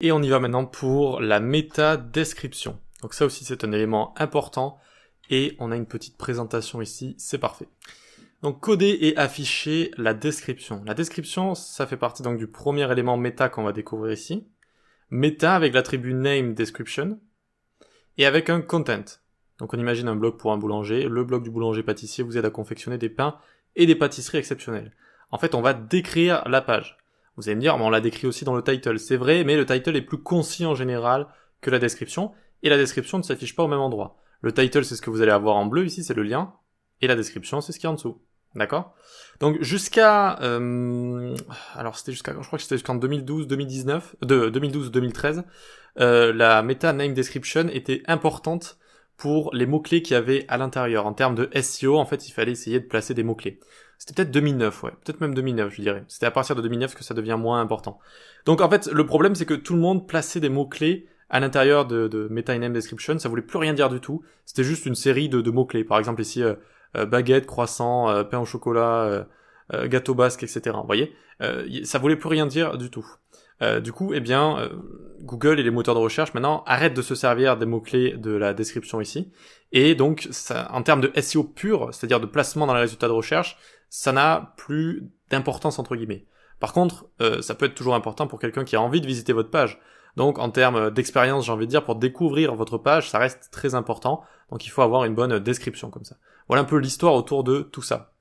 Et on y va maintenant pour la méta-description. Donc ça aussi c'est un élément important et on a une petite présentation ici, c'est parfait. Donc coder et afficher la description. La description, ça fait partie donc du premier élément méta qu'on va découvrir ici. Méta avec l'attribut name description et avec un content. Donc on imagine un blog pour un boulanger. Le blog du boulanger pâtissier vous aide à confectionner des pains et des pâtisseries exceptionnelles. En fait, on va décrire la page. Vous allez me dire, on l'a décrit aussi dans le title. C'est vrai, mais le title est plus concis en général que la description. Et la description ne s'affiche pas au même endroit. Le title, c'est ce que vous allez avoir en bleu ici, c'est le lien. Et la description, c'est ce qui est en dessous. D'accord? Donc jusqu'à... alors c'était jusqu'à... Je crois que c'était jusqu'en 2012-2013. La meta name description était importante pour les mots-clés qu'il y avait à l'intérieur. En termes de SEO, en fait, il fallait essayer de placer des mots-clés. C'était peut-être 2009, ouais. Peut-être même 2009, je dirais. C'était à partir de 2009 que ça devient moins important. Donc en fait, le problème, c'est que tout le monde plaçait des mots-clés à l'intérieur de meta name description. Ça voulait plus rien dire du tout. C'était juste une série de mots-clés. Par exemple, ici, baguette, croissant, pain au chocolat, gâteau basque, etc. Vous voyez, ça voulait plus rien dire du tout. Du coup, Google et les moteurs de recherche maintenant arrêtent de se servir des mots-clés de la description ici. Et donc, ça, en termes de SEO pur, c'est-à-dire de placement dans les résultats de recherche, ça n'a plus d'importance entre guillemets. Par contre, ça peut être toujours important pour quelqu'un qui a envie de visiter votre page. Donc, en termes d'expérience, j'ai envie de dire, pour découvrir votre page, ça reste très important. Donc, il faut avoir une bonne description comme ça. Voilà un peu l'histoire autour de tout ça.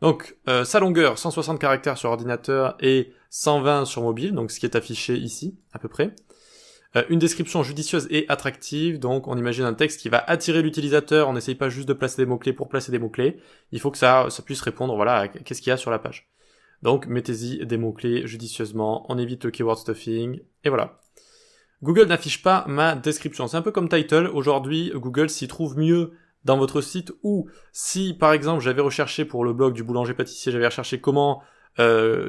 Donc, sa longueur, 160 caractères sur ordinateur et 120 sur mobile, donc ce qui est affiché ici, à peu près. Une description judicieuse et attractive, donc on imagine un texte qui va attirer l'utilisateur, on n'essaye pas juste de placer des mots-clés pour placer des mots-clés, il faut que ça puisse répondre, voilà, à qu'est-ce qu'il y a sur la page. Donc, mettez-y des mots-clés judicieusement, on évite le keyword stuffing, et voilà. Google n'affiche pas ma description, c'est un peu comme title, aujourd'hui, Google s'y trouve mieux dans votre site, ou si par exemple j'avais recherché pour le blog du boulanger pâtissier, j'avais recherché comment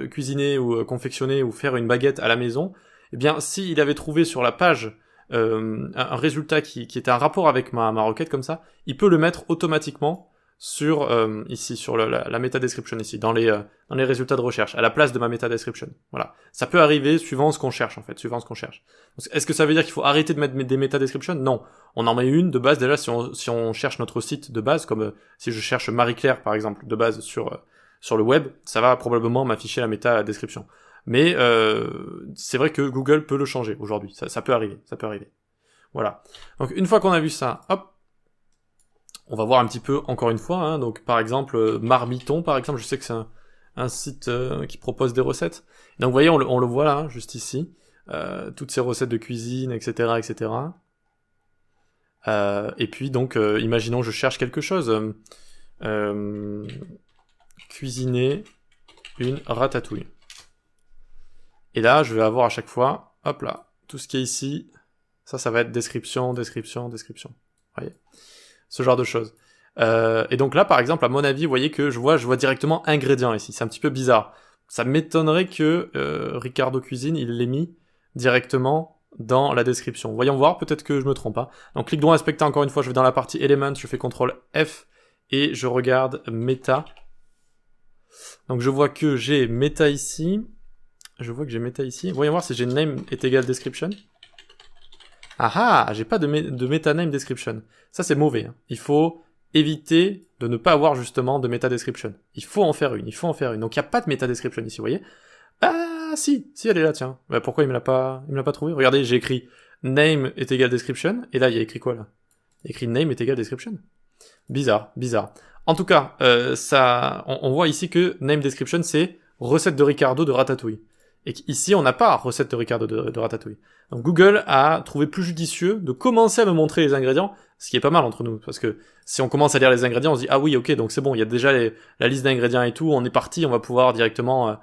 cuisiner ou confectionner ou faire une baguette à la maison, eh bien s'il avait trouvé sur la page un résultat qui était un rapport avec ma requête comme ça, il peut le mettre automatiquement sur ici sur la meta description ici dans les résultats de recherche à la place de ma meta description. Voilà, ça peut arriver suivant ce qu'on cherche en fait, suivant ce qu'on cherche. Est-ce que ça veut dire qu'il faut arrêter de mettre des meta descriptions? Non, on en met une de base déjà si on cherche notre site de base, comme si je cherche Marie-Claire par exemple de base sur le web, ça va probablement m'afficher la meta description. Mais c'est vrai que Google peut le changer aujourd'hui, ça peut arriver, Voilà. Donc une fois qu'on a vu ça, hop. On va voir un petit peu, encore une fois, hein, donc par exemple, Marmiton, par exemple, je sais que c'est un site qui propose des recettes. Donc vous voyez, on le voit là, juste ici, toutes ces recettes de cuisine, etc., etc. Et puis donc, imaginons je cherche quelque chose. Cuisiner une ratatouille. Et là, je vais avoir à chaque fois, hop là, tout ce qui est ici, ça va être description. Vous voyez ? Ce genre de choses. Et donc là, par exemple, à mon avis, vous voyez que je vois directement ingrédients ici. C'est un petit peu bizarre. Ça m'étonnerait que Ricardo Cuisine, il l'ait mis directement dans la description. Voyons voir, peut-être que je me trompe pas. Donc clic droit inspecter encore une fois, je vais dans la partie Elements, je fais CTRL F et je regarde Meta. Donc je vois que j'ai Meta ici. Voyons voir si j'ai Name est égal Description. Ah, j'ai pas de meta name description. Ça, c'est mauvais. Hein. Il faut éviter de ne pas avoir justement de meta description. Il faut en faire une. Donc, il n'y a pas de meta description ici, vous voyez. Ah, si, elle est là, tiens. Bah, pourquoi il me l'a pas trouvé? Regardez, j'ai écrit name est égal description. Et là, il y a écrit quoi, là? Il y a écrit name est égal description. Bizarre. En tout cas, on voit ici que name description, c'est recette de Ricardo de ratatouille. Et ici, on n'a pas recette de Ricardo de ratatouille. Donc Google a trouvé plus judicieux de commencer à me montrer les ingrédients, ce qui est pas mal entre nous, parce que si on commence à lire les ingrédients, on se dit ah oui, ok, donc c'est bon, il y a déjà la liste d'ingrédients et tout, on est parti, on va pouvoir directement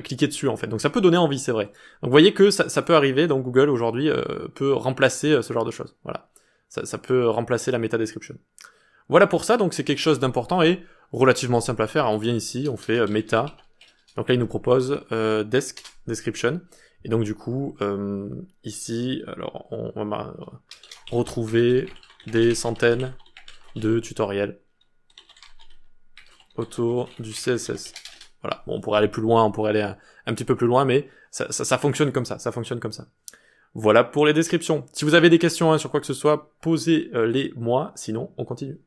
cliquer dessus en fait. Donc ça peut donner envie, c'est vrai. Donc vous voyez que ça peut arriver, donc Google aujourd'hui peut remplacer ce genre de choses. Voilà, ça peut remplacer la meta description. Voilà pour ça, donc c'est quelque chose d'important et relativement simple à faire. On vient ici, on fait meta. Donc là, il nous propose description. Et donc du coup, ici, alors on va retrouver des centaines de tutoriels autour du CSS. Voilà, bon, on pourrait aller plus loin, on pourrait aller un petit peu plus loin, mais ça fonctionne comme ça, Voilà pour les descriptions. Si vous avez des questions sur quoi que ce soit, posez-les moi, sinon on continue.